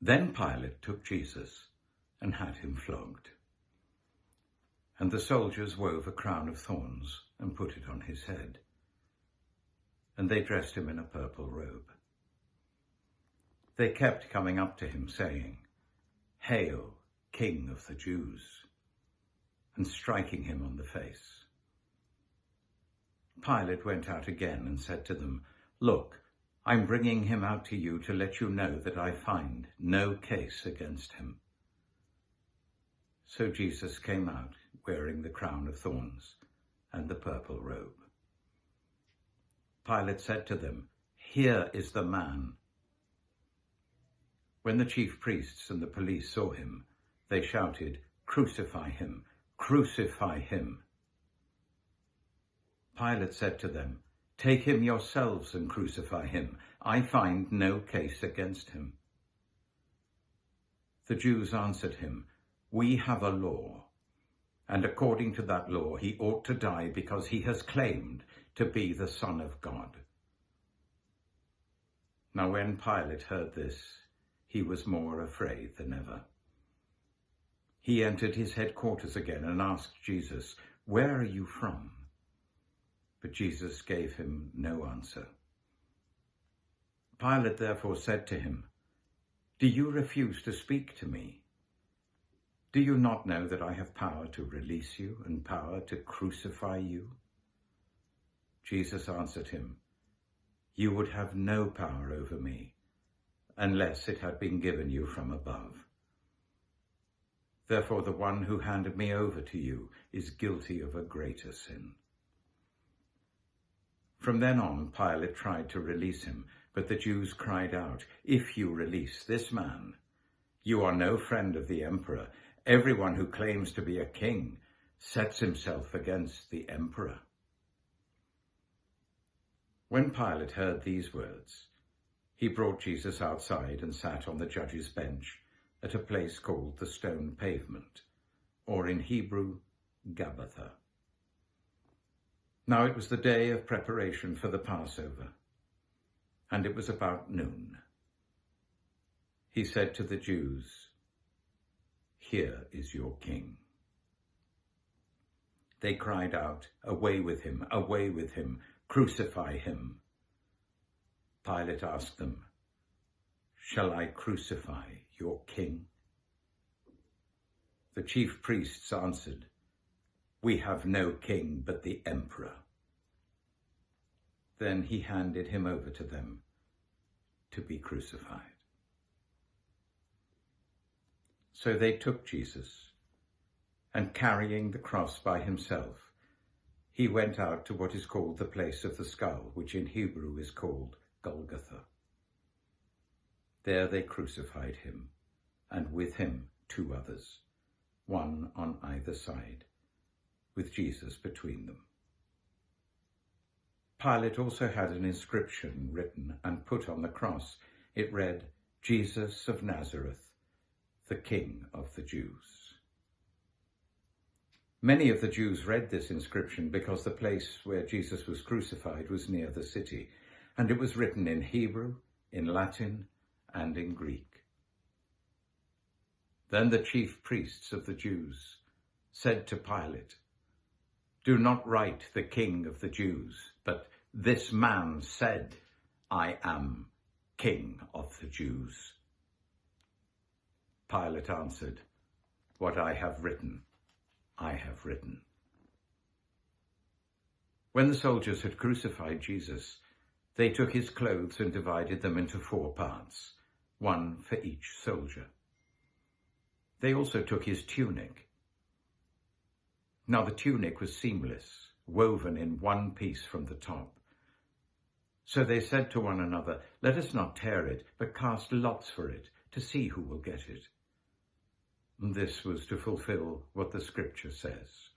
Then Pilate took Jesus and had him flogged. And the soldiers wove a crown of thorns and put it on his head. And they dressed him in a purple robe. They kept coming up to him, saying, "Hail, King of the Jews," and striking him on the face. Pilate went out again and said to them, "Look, I'm bringing him out to you to let you know that I find no case against him." So Jesus came out wearing the crown of thorns and the purple robe. Pilate said to them, "Here is the man." When the chief priests and the police saw him, they shouted, "Crucify him! Crucify him!" Pilate said to them, "Take him yourselves and crucify him. I find no case against him." The Jews answered him, "We have a law, and according to that law he ought to die because he has claimed to be the Son of God." Now when Pilate heard this, he was more afraid than ever. He entered his headquarters again and asked Jesus, "Where are you from?" But Jesus gave him no answer. Pilate therefore said to him, "Do you refuse to speak to me? Do you not know that I have power to release you and power to crucify you?" Jesus answered him, "You would have no power over me unless it had been given you from above. Therefore the one who handed me over to you is guilty of a greater sin." From then on, Pilate tried to release him, but the Jews cried out, "If you release this man, you are no friend of the emperor. Everyone who claims to be a king sets himself against the emperor." When Pilate heard these words, he brought Jesus outside and sat on the judge's bench at a place called the Stone Pavement, or in Hebrew, Gabbatha. Now it was the day of preparation for the Passover, and it was about noon. He said to the Jews, "Here is your king." They cried out, "Away with him, away with him, crucify him." Pilate asked them, "Shall I crucify your king?" The chief priests answered, "We have no king but the emperor." Then he handed him over to them to be crucified. So they took Jesus, and carrying the cross by himself, he went out to what is called the place of the skull, which in Hebrew is called Golgotha. There they crucified him, and with him 2 others, one on either side, with Jesus between them. Pilate also had an inscription written and put on the cross. It read, "Jesus of Nazareth, the King of the Jews." Many of the Jews read this inscription because the place where Jesus was crucified was near the city, and it was written in Hebrew, in Latin, and in Greek. Then the chief priests of the Jews said to Pilate, "Do not write the King of the Jews, but this man said, 'I am King of the Jews.'" Pilate answered, "What I have written, I have written." When the soldiers had crucified Jesus, they took his clothes and divided them into 4 parts, one for each soldier. They also took his tunic. Now the tunic was seamless, woven in one piece from the top. So they said to one another, "Let us not tear it, but cast lots for it, to see who will get it." And this was to fulfill what the scripture says,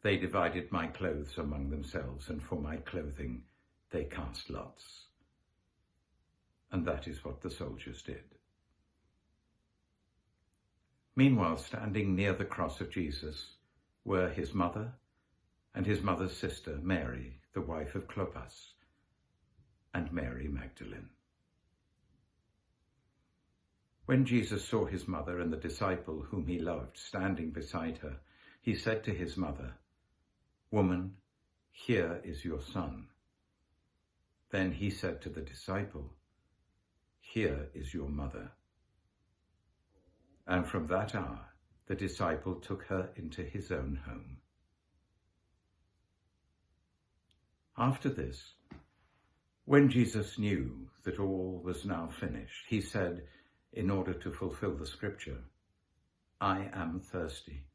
"They divided my clothes among themselves, and for my clothing they cast lots." And that is what the soldiers did. Meanwhile, standing near the cross of Jesus were his mother and his mother's sister, Mary, the wife of Clopas, and Mary Magdalene. When Jesus saw his mother and the disciple whom he loved standing beside her, he said to his mother, "Woman, here is your son." Then he said to the disciple, "Here is your mother." And from that hour, the disciple took her into his own home. After this, when Jesus knew that all was now finished, he said, in order to fulfill the scripture, "I am thirsty."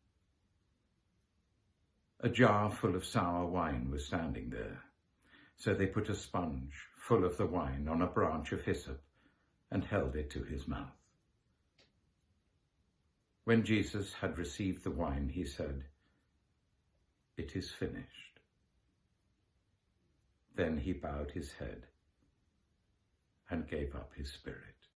A jar full of sour wine was standing there. So they put a sponge full of the wine on a branch of hyssop and held it to his mouth. When Jesus had received the wine, he said, "It is finished." Then he bowed his head and gave up his spirit.